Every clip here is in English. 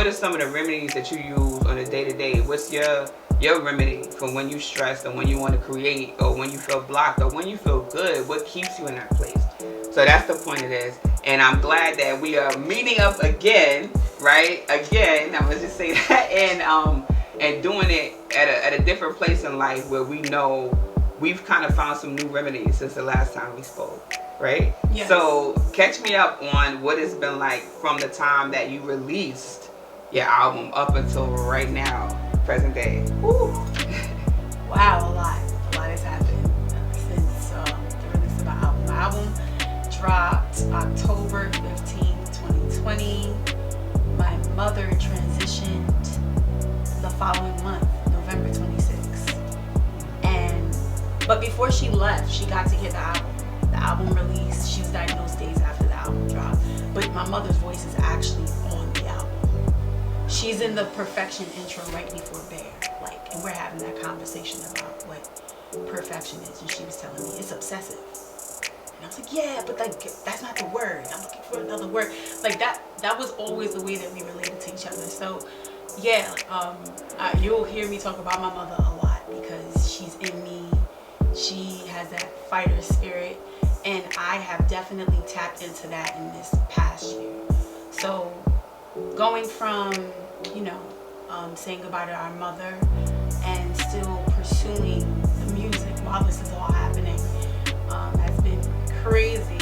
what are some of the remedies that you use on a day-to-day? What's your remedy for when you stressed, or when you want to create, or when you feel blocked, or when you feel good? What keeps you in that place? So that's the point of this. And I'm glad that we are meeting up again, right? Again, I'm gonna just say that, and doing it at a different place in life where we know we've kind of found some new remedies since the last time we spoke, right? Yes. So catch me up on what it's been like from the time that you released your album up until right now, present day. Ooh. Wow, a lot has happened since the release of my album. My album dropped October 15th, 2020. My mother transitioned the following month, November 26th. But before she left, she got to hear the album. The album released. She was diagnosed days after the album dropped. But my mother's voice is actually on the album. She's in the Perfection intro right before Bear. And we're having that conversation about what perfection is. And she was telling me it's obsessive. And I was like, yeah, but that's not the word. I'm looking for another word. That was always the way that we related to each other. So yeah, you'll hear me talk about my mother a lot because she's in me. She has that fighter spirit, and I have definitely tapped into that in this past year. So going from, saying goodbye to our mother and still pursuing the music while this is all happening has been crazy.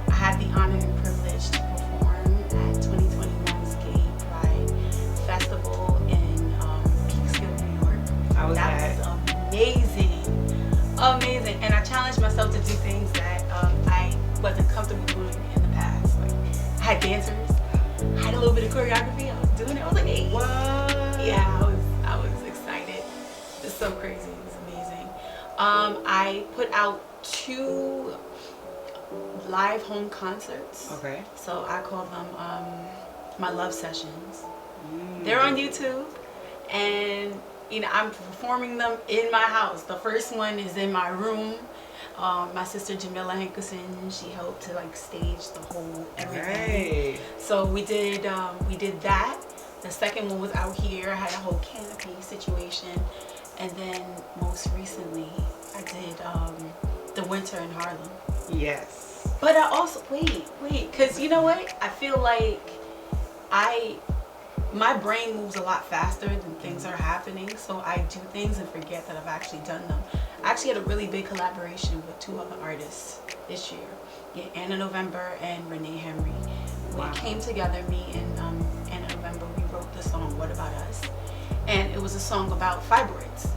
I had the honor and privilege to perform at 2021's Gay Pride Festival in Peekskill, New York. How was that? That was amazing. Amazing. And I challenged myself to do things that I wasn't comfortable doing in the past. I had dancers. I had a little bit of choreography. I was doing it. I was like, hey. What? Yeah, I was excited. It's so crazy. It was amazing. I put out 2 live home concerts. Okay. So I call them my love sessions. They're on YouTube. And I'm performing them in my house. The first one is in my room. My sister Jamila Hankerson, she helped to stage the whole everything. Right. So we did that. The second one was out here. I had a whole canopy situation, and then most recently I did the winter in Harlem. Yes. But I also wait, because you know what? I feel like my brain moves a lot faster than things are happening, so I do things and forget that I've actually done them. I actually had a really big collaboration with 2 other artists this year, Anna November and Renee Henry. Wow. We came together, me and Anna November, we wrote the song What About Us? And it was a song about fibroids,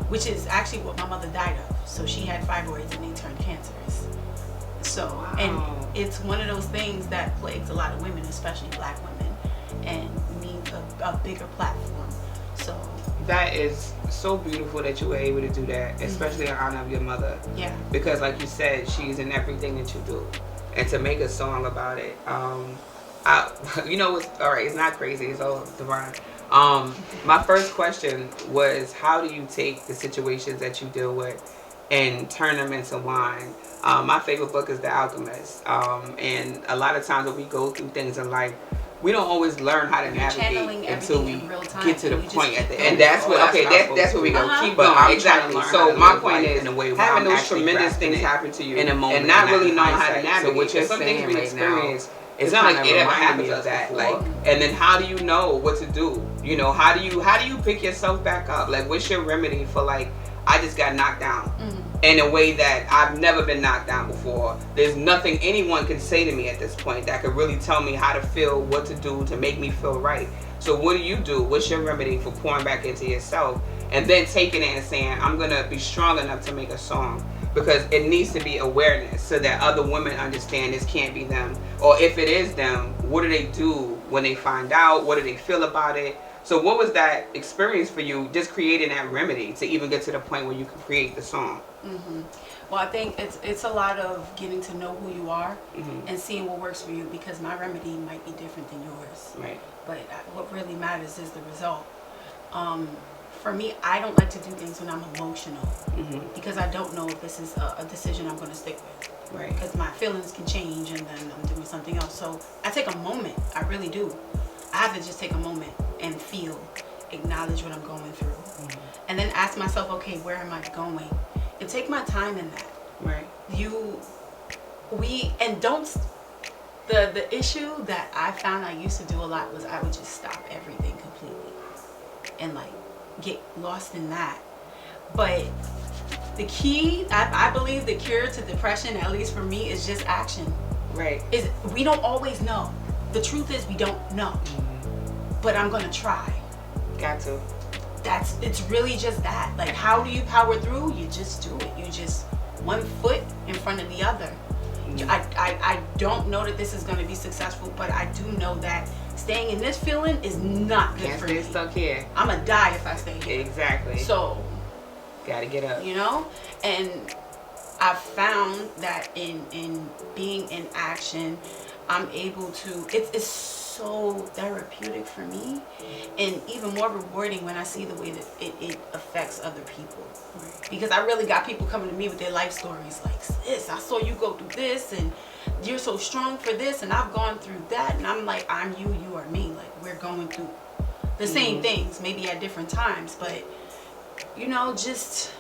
which is actually what my mother died of. So she had fibroids and they turned cancerous. So, wow. And it's one of those things that plagues a lot of women, especially Black women, and needs a bigger platform. So that is so beautiful that you were able to do that, especially in honor of your mother. Yeah. Because like you said, she's in everything that you do. And to make a song about it, it's not crazy, it's all divine. My first question was, how do you take the situations that you deal with and turn them into wine? My favorite book is The Alchemist. And a lot of times when we go through things in life, we don't always learn how to navigate until we get to the point at the end. And that's what that's where we go. Keep going. Exactly. So my point is having those tremendous things happen to you in a moment and not really knowing how to navigate. Which is some things we experience. It's not like it ever happened to us that. And then how do you know what to do? How do you pick yourself back up? What's your remedy for I just got knocked down in a way that I've never been knocked down before. There's nothing anyone can say to me at this point that could really tell me how to feel, what to do to make me feel right. So what do you do? What's your remedy for pouring back into yourself and then taking it and saying, I'm going to be strong enough to make a song? Because it needs to be awareness so that other women understand this can't be them. Or if it is them, what do they do when they find out? What do they feel about it? So what was that experience for you, just creating that remedy to even get to the point where you can create the song? Well, I think it's a lot of getting to know who you are and seeing what works for you, because my remedy might be different than yours. Right. But what really matters is the result. For me, I don't like to do things when I'm emotional because I don't know if this is a decision I'm going to stick with. Right. Because my feelings can change and then I'm doing something else. So I take a moment. I really do. I have to just take a moment and acknowledge what I'm going through, and then ask myself, okay, where am I going, and take my time in that. Right. The issue that I found I used to do a lot was I would just stop everything completely and like get lost in that. But the key, I believe the cure to depression, at least for me, is just action. Right. Is we don't always know. The truth is we don't know. But I'm gonna try. Got to. It's really just that. Like, how do you power through? You just do it. You just one foot in front of the other. I don't know that this is going to be successful, but I do know that staying in this feeling is not good for me. Can't stay stuck here. I'm going to die if I stay here. Exactly. So, gotta get up. You know? And I've found that in being in action, I'm able to, it's so therapeutic for me, and even more rewarding when I see the way that it affects other people. Right. Because I really got people coming to me with their life stories like, sis, I saw you go through this, and you're so strong for this, and I've gone through that, and I'm like, I'm you, you are me. Like, we're going through the same things, maybe at different times, but you know, just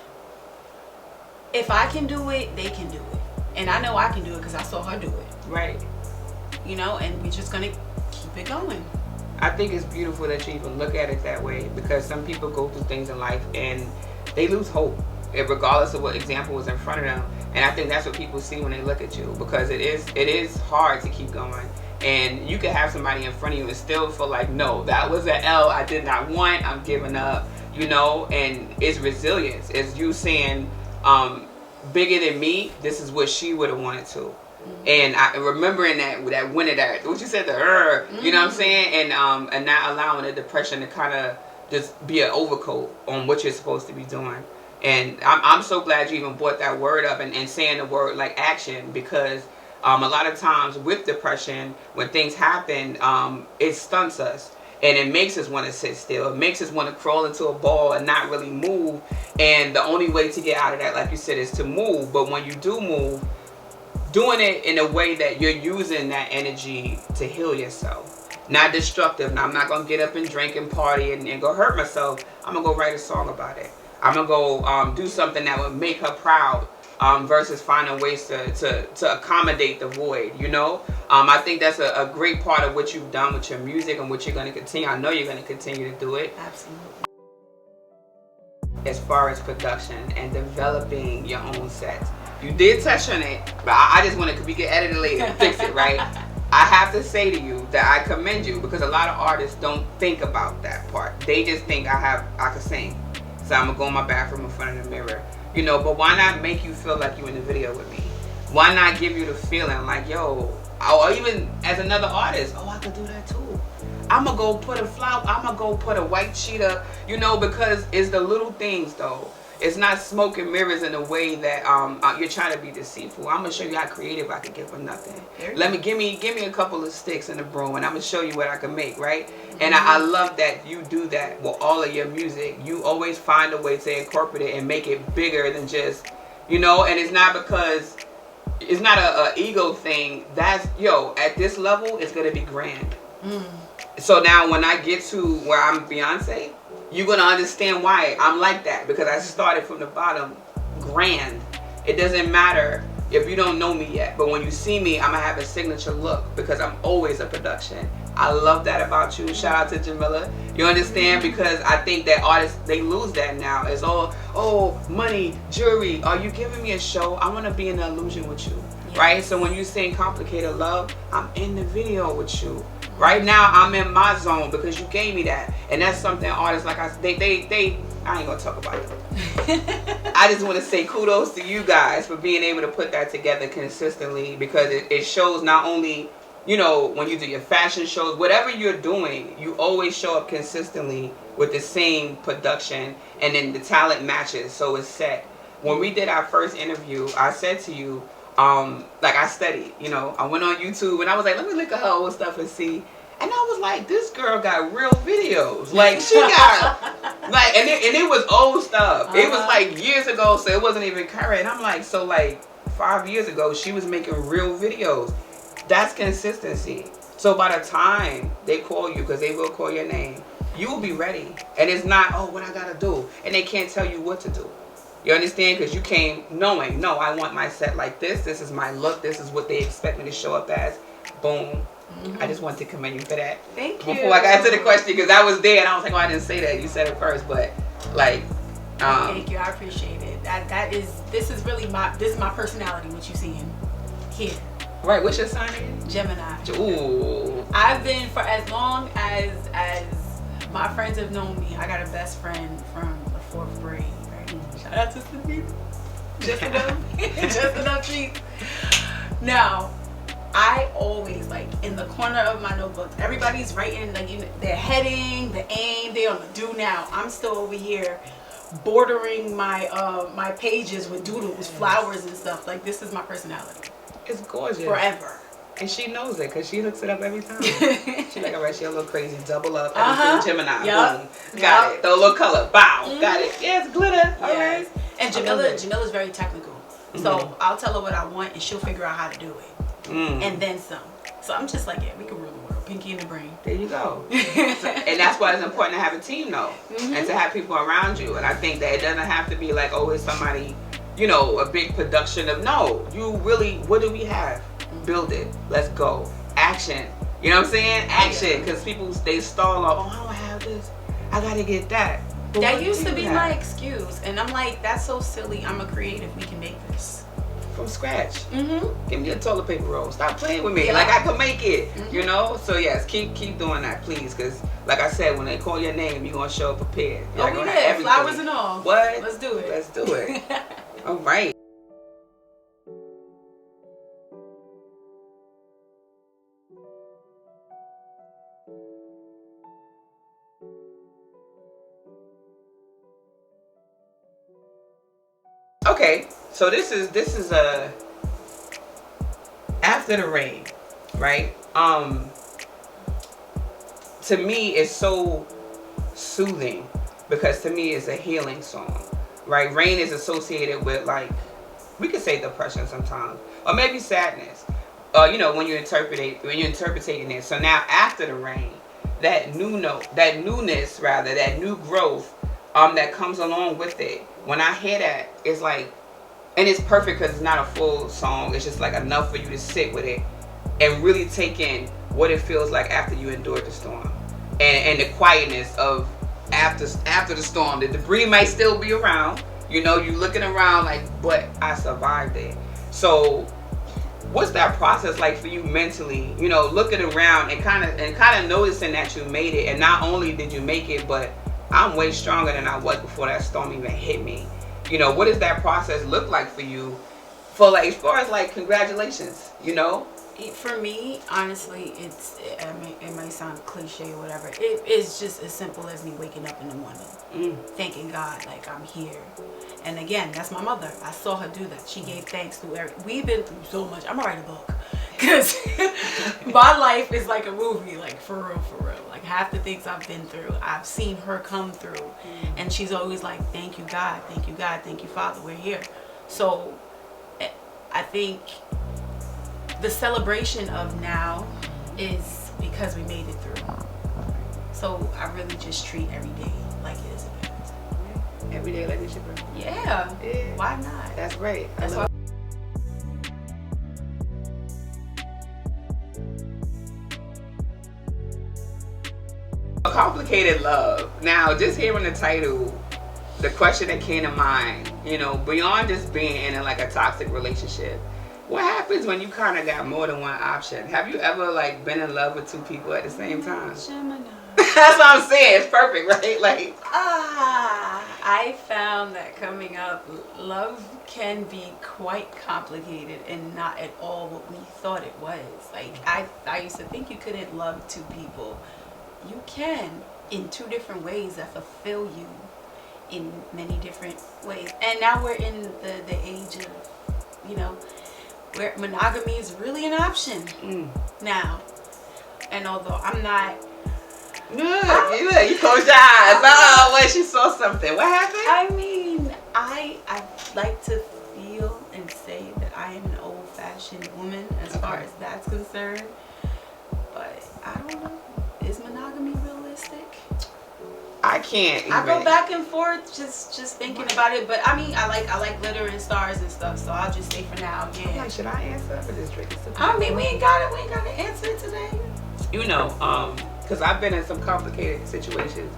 if I can do it, they can do it. And I know I can do it because I saw her do it. Right. You know, and we're just going to keep it going. I think it's beautiful that you even look at it that way, because some people go through things in life and they lose hope, regardless of what example was in front of them. And I think that's what people see when they look at you, because it is hard to keep going. And you could have somebody in front of you and still feel like, no, that was an L I did not want, I'm giving up, you know. And it's resilience. It's you saying, bigger than me, this is what she would have wanted to. And I remembering that winner, that what you said, you know what I'm saying, and not allowing the depression to kind of just be an overcoat on what you're supposed to be doing. And I'm so glad you even brought that word up and saying the word like action, because a lot of times with depression, when things happen, it stunts us. And it makes us want to sit still. It makes us want to crawl into a ball and not really move. And the only way to get out of that, like you said, is to move. But when you do move, doing it in a way that you're using that energy to heal yourself. Not destructive. Now, I'm not going to get up and drink and party and go hurt myself. I'm going to go write a song about it. I'm going to go do something that would make her proud. Versus finding ways to accommodate the void, you know. I think that's a great part of what you've done with your music and what you're going to continue. I know you're going to continue to do it. Absolutely. As far as production and developing your own sets, you did touch on it, but I just want to, we can edit it later and fix it, right? I have to say to you that I commend you, because a lot of artists don't think about that part. They just think I can sing, so I'm going to go in my bathroom in front of the mirror. You know, but why not make you feel like you in the video with me? Why not give you the feeling like, yo, or even as another artist, oh, I could do that too. I'm going to go put a flower, I'm going to go put a white cheetah, you know, because it's the little things though. It's not smoke and mirrors in a way that you're trying to be deceitful. I'm going to show you how creative I can get for nothing. Give me a couple of sticks and a broom, and I'm going to show you what I can make, right? And I love that you do that with all of your music. You always find a way to incorporate it and make it bigger than just, you know, and it's not because, it's not a ego thing. That's, yo, at this level, it's going to be grand. So now when I get to where I'm Beyonce, you're going to understand why I'm like that, because I started from the bottom, grand. It doesn't matter if you don't know me yet, but when you see me, I'm going to have a signature look, because I'm always a production. I love that about you. Shout out to Jamila. You understand? Because I think that artists, they lose that now. It's all, oh, money, jewelry. Are you giving me a show? I want to be in the illusion with you. Yes. Right? So when you sing Complicated Love, I'm in the video with you. Right now, I'm in my zone because you gave me that. And that's something artists like I ain't gonna talk about it. I just want to say kudos to you guys for being able to put that together consistently, because it shows not only, you know, when you do your fashion shows, whatever you're doing, you always show up consistently with the same production, and then the talent matches, so it's set. When we did our first interview, I said to you, like I studied, you know, I went on YouTube and I was like, let me look at her old stuff and see. And I was like, this girl got real videos. Like, she got, like, and it was old stuff. It was like years ago, so it wasn't even current. I'm like, so like 5 years ago, she was making real videos. That's consistency. So by the time they call you, because they will call your name, you will be ready. And it's not, oh, what I gotta do. And they can't tell you what to do. You understand? Because you came knowing, no, I want my set like this. This is my look. This is what they expect me to show up as. Boom. I just wanted to commend you for that. Thank you. Before I got to the question, because I was there and I was like, oh, I didn't say that. You said it first, but like. Thank you. I appreciate it. This is my personality. What you seeing here? Right. What's your sign again? Gemini. Ooh. I've been for as long as my friends have known me. I got a best friend from the 4th grade. Right? Shout out to Steve. Just enough treats. Now, I always, like, in the corner of my notebooks, everybody's writing, like, their heading, the aim, they on the do now. I'm still over here bordering my my pages with doodles, flowers and stuff. Like, this is my personality. It's gorgeous. Forever. And she knows it because she hooks it up every time. She's like, all right, she a little crazy. Double up. Everything Gemini. Yep. Boom. Got it. Throw a little color. Bow. Got it. Yeah, it's glitter. All right. And Jamila's very technical. So I'll tell her what I want and she'll figure out how to do it. And then some. So I'm just like, yeah, we can rule the world. Pinky in the brain. There you go. And that's why it's important to have a team, though. And to have people around you. And I think that it doesn't have to be like, oh, it's somebody, you know, a big production of, no. You really, what do we have? Build it. Let's go. Action. You know what I'm saying? Action. Because people, they stall off, oh, I don't have this. I got to get that. But that used to be my excuse. And I'm like, that's so silly. I'm a creative. We can make this. From scratch. Give me a toilet paper roll. Stop playing with me. Like, I can make it. You know? So, yes, keep doing that, please. Because, like I said, when they call your name, you're going to show up prepared. You're we did. Flowers and all. What? Let's do it. Let's do it. All right. Okay, so this is a after the rain, right? To me, it's so soothing because to me, it's a healing song, right? Rain is associated with, like, we could say depression sometimes, or maybe sadness. You know, when you're interpreting it. So now after the rain, that newness, that new growth, that comes along with it. When I hear that, it's like, and it's perfect because it's not a full song. It's just like enough for you to sit with it and really take in what it feels like after you endured the storm, and the quietness of after the storm. The debris might still be around. You know, you looking around like, but I survived it. So, what's that process like for you mentally? You know, looking around and kind of noticing that you made it, and not only did you make it, but I'm way stronger than I was before that storm even hit me. You know, what does that process look like for you? For, like, as far as, like, congratulations, you know? For me, honestly, it might sound cliche or whatever. It is just as simple as me waking up in the morning, thanking God, like, I'm here. And again, that's my mother. I saw her do that. She gave thanks to everything. We've been through so much. I'm gonna write a book. Because my life is like a movie, like, for real. Like, half the things I've been through, I've seen her come through. And she's always like, thank you, God. Thank you, God. Thank you, Father. We're here. So I think the celebration of now is because we made it through. So I really just treat every day like it is a birthday. Every day like it's your birthday. Yeah. Why not? That's right. That's why. Complicated love. Now, just hearing the title, the question that came to mind, you know, beyond just being in like a toxic relationship, what happens when you kind of got more than one option? Have you ever, like, been in love with two people at the same time? Gemini. That's what I'm saying. It's perfect, right? Like, I found that coming up, love can be quite complicated and not at all what we thought it was. Like, I used to think you couldn't love two people. You can, in two different ways that fulfill you in many different ways. And now we're in the age of, you know, where monogamy is really an option now. And although I'm not... You closed your eyes. Oh, well, she saw something. What happened? I mean, I like to feel and say that I am an old-fashioned woman as far as that's concerned. But I don't know. Is monogamy realistic? I can't even. I go back and forth just thinking about it, but I mean I like glitter and stars and stuff, so I'll just say for now, I'm like, should I answer or just drink it? I mean we ain't gotta answer it today. You know, because I've been in some complicated situations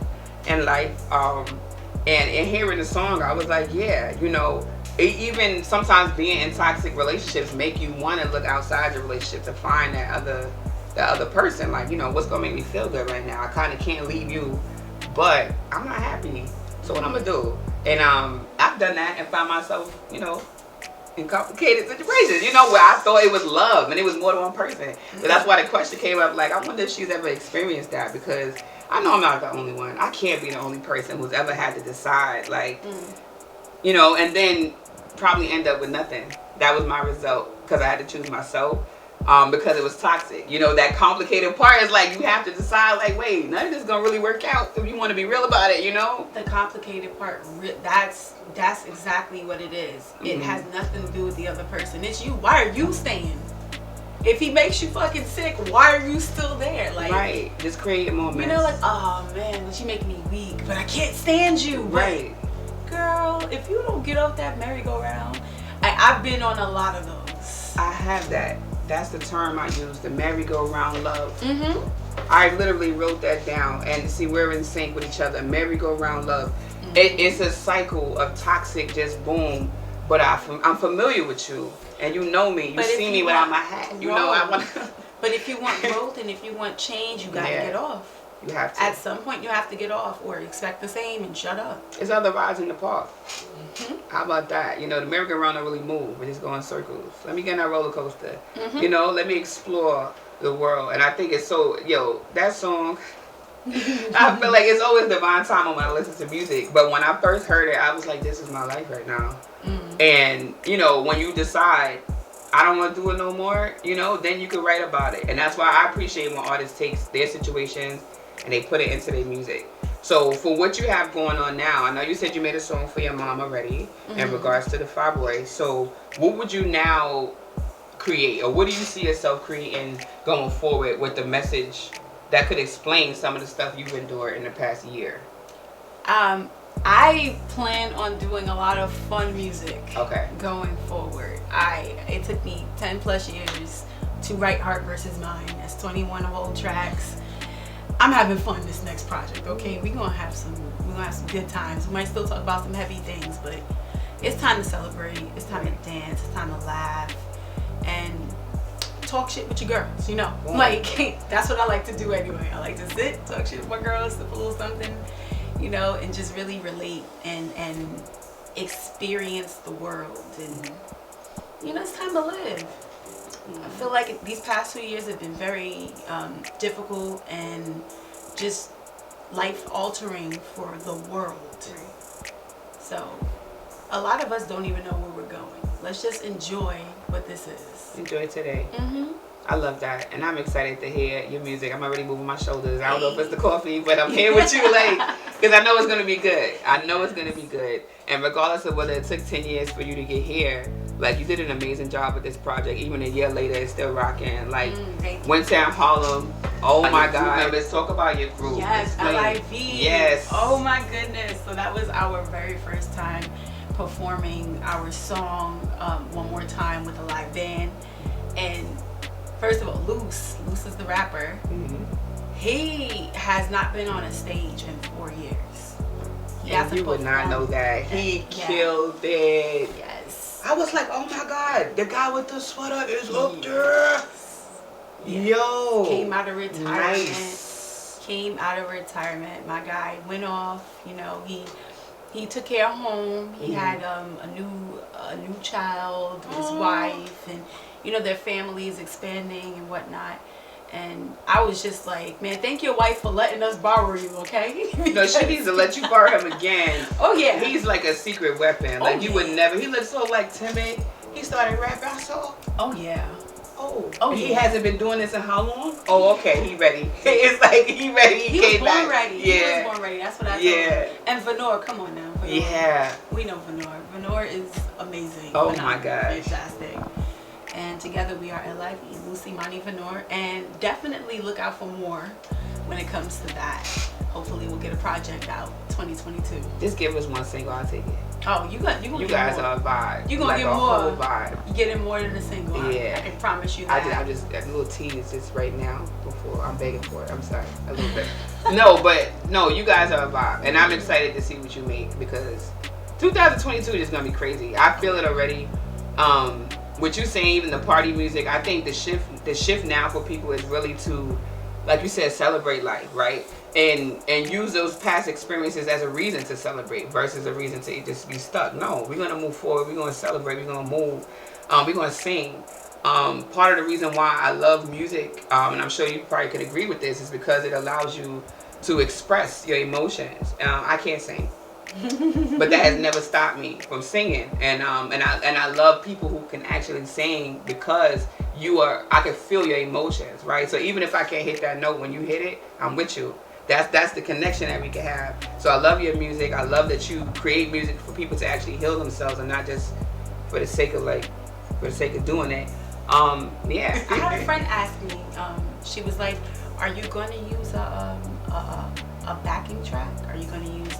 in life, and hearing the song, I was like, yeah, you know, even sometimes being in toxic relationships make you want to look outside your relationship to find that other person. Like, you know, what's gonna make me feel good right now? I kind of can't leave you, but I'm not happy. So what I'm gonna do? And I've done that and found myself, you know, in complicated situations, you know, where I thought it was love and it was more than one person. But that's why the question came up, like, I wonder if she's ever experienced that, because I know I'm not the only one. I can't be the only person who's ever had to decide, like, you know, and then probably end up with nothing. That was my result, because I had to choose myself, because it was toxic. You know, that complicated part is like, you have to decide, like, wait, none of this is going to really work out if you want to be real about it, you know? The complicated part, that's exactly what it is. It has nothing to do with the other person. It's you. Why are you staying? If he makes you fucking sick, why are you still there? Like, right. Just create more mess. You know, like, oh man, she making me weak, but I can't stand you. Right. Girl, if you don't get off that merry-go-round, I've been on a lot of those. I have that. That's the term I use, the merry-go-round love. I literally wrote that down, and see, we're in sync with each other. Merry-go-round love. It's a cycle of toxic, just boom. But I'm familiar with you, and you know me. You see me without my hat. You know I want. But if you want growth and if you want change, you gotta get off. You have to. At some point, you have to get off, or expect the same and shut up. It's other rides in the park. How about that? You know, the merry-go-round don't really move. We just go in circles. Let me get on that roller coaster. You know, let me explore the world. And I think it's so, that song, I feel like it's always divine timing when I listen to music. But when I first heard it, I was like, this is my life right now. And, you know, when you decide, I don't want to do it no more, you know, then you can write about it. And that's why I appreciate when artists take their situations and they put it into their music. So for what you have going on now, I know you said you made a song for your mom already in regards to the fibroid. So what would you now create, or what do you see yourself creating going forward with the message that could explain some of the stuff you've endured in the past year? I plan on doing a lot of fun music going forward. It took me 10 plus years to write Heart versus Mind. That's 21 of old tracks. I'm having fun this next project, okay? We're gonna have some good times. We might still talk about some heavy things, but it's time to celebrate, it's time to dance, it's time to laugh, and talk shit with your girls, you know? Like, that's what I like to do anyway. I like to sit, talk shit with my girls, sip a little something, you know, and just really relate and experience the world. And, you know, it's time to live. I feel like these past 2 years have been very difficult and just life-altering for the world. So a lot of us don't even know where we're going. Let's just enjoy what this is. Enjoy today. I love that, and I'm excited to hear your music. I'm already moving my shoulders. I don't know if it's the coffee, but I'm here with you, like, because I know it's gonna be good. I know it's gonna be good, and regardless of whether it took 10 years for you to get here, like, you did an amazing job with this project. Even a year later, it's still rocking. Like, Winter in Harlem. Oh my God! Let's talk about your group. Yes, LIV. Yes. Oh my goodness! So that was our very first time performing our song one more time with a live band, and first of all, Luce is the rapper. He has not been on a stage in 4 years. You would not know that. He killed it. Yes. I was like, oh my God, the guy with the sweater is up there. Yo. Came out of retirement. Nice. Came out of retirement. My guy went off. You know, he took care of home. He had a new child with his wife, and you know, their family is expanding and whatnot. And I was just like, man, thank your wife for letting us borrow you, okay? No, she needs to let you borrow him again. Oh yeah. He's like a secret weapon. Like, you would never. He looked so like timid. He started rapping. I saw. Oh yeah. Oh, he hasn't been doing this in how long? Oh, okay, he ready. It's like he ready. He was came born back. ready. Yeah. He was born ready. That's what I told him. And Venor, come on now. Venor. Yeah. We know Venor. Venor is amazing. Oh my gosh. Fantastic. And together we are LIV, Lucy, Imani, Venor, and definitely look out for more when it comes to that. hopefully we'll get a project out 2022. Just give us one single, I'll take it. Oh, you guys more. Are a vibe. You gonna like get a more. Whole vibe. You getting more than a single. Yeah. I can promise you that. I'm just a little tease just right now before I'm begging for it. I'm sorry, a little bit. No, you guys are a vibe, and I'm excited to see what you make because 2022 is gonna be crazy. I feel it already. What you saying, even the party music, I think the shift now for people is really to, like you said, celebrate life, right? And use those past experiences as a reason to celebrate versus a reason to just be stuck. No, we're gonna move forward. We're gonna celebrate. We're gonna move. We're gonna sing. Part of the reason why I love music, and I'm sure you probably could agree with this, is because it allows you to express your emotions. I can't sing. But that has never stopped me from singing, and I love people who can actually sing because I can feel your emotions, right? So even if I can't hit that note when you hit it, I'm with you. That's the connection that we can have. So I love your music. I love that you create music for people to actually heal themselves and not just for the sake of doing it. Yeah. I had a friend ask me. She was like, "Are you going to use a backing track? Are you going to use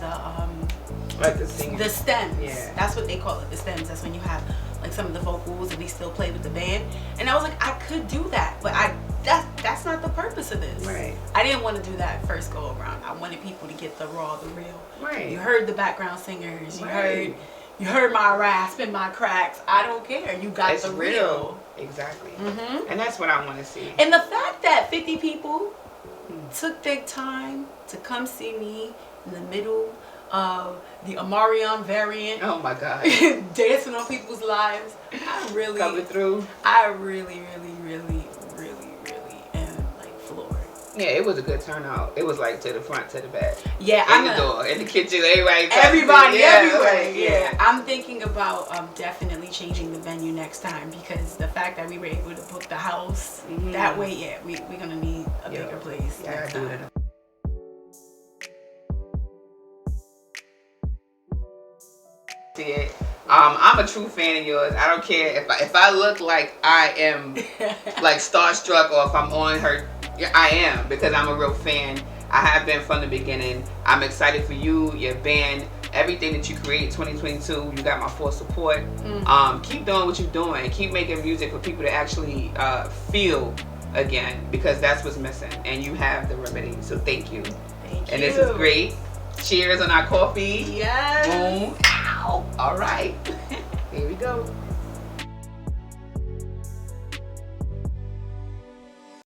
like the singing? The stems? Yeah. That's what they call it. The stems. That's when you have like some of the vocals and we still play with the band." And I was like, I could do that, but that's not the purpose of this. Right. I didn't want to do that first go around. I wanted people to get the raw, the real. Right. You heard the background singers. Right. You heard my rasp and my cracks. I don't care. You got It's the real. Exactly. Mm-hmm. And that's what I want to see. And the fact that 50 people took their time to come see me in the middle of the Amarion variant, Oh my God. dancing on people's lives, I really Coming through. really am like floored. Yeah, it was a good turnout. It was like to the front, to the back. Yeah, In the door, in the kitchen, everybody everywhere. Like, yeah. I'm thinking about definitely changing the venue next time because the fact that we were able to book the house that way, yeah, we're gonna need a bigger place. Yeah, next I do time. it. See it. I'm a true fan of yours. I don't care if I look like I am like starstruck or if I'm on her. Yeah, I am because I'm a real fan. I have been from the beginning. I'm excited for you, your band, everything that you create 2022. You got my full support. Keep doing what you're doing. Keep making music for people to actually feel again because that's what's missing. And you have the remedy. So thank you. Thank you. And this is great. Cheers on our coffee. Yes. Boom. Ow. All right. Here we go.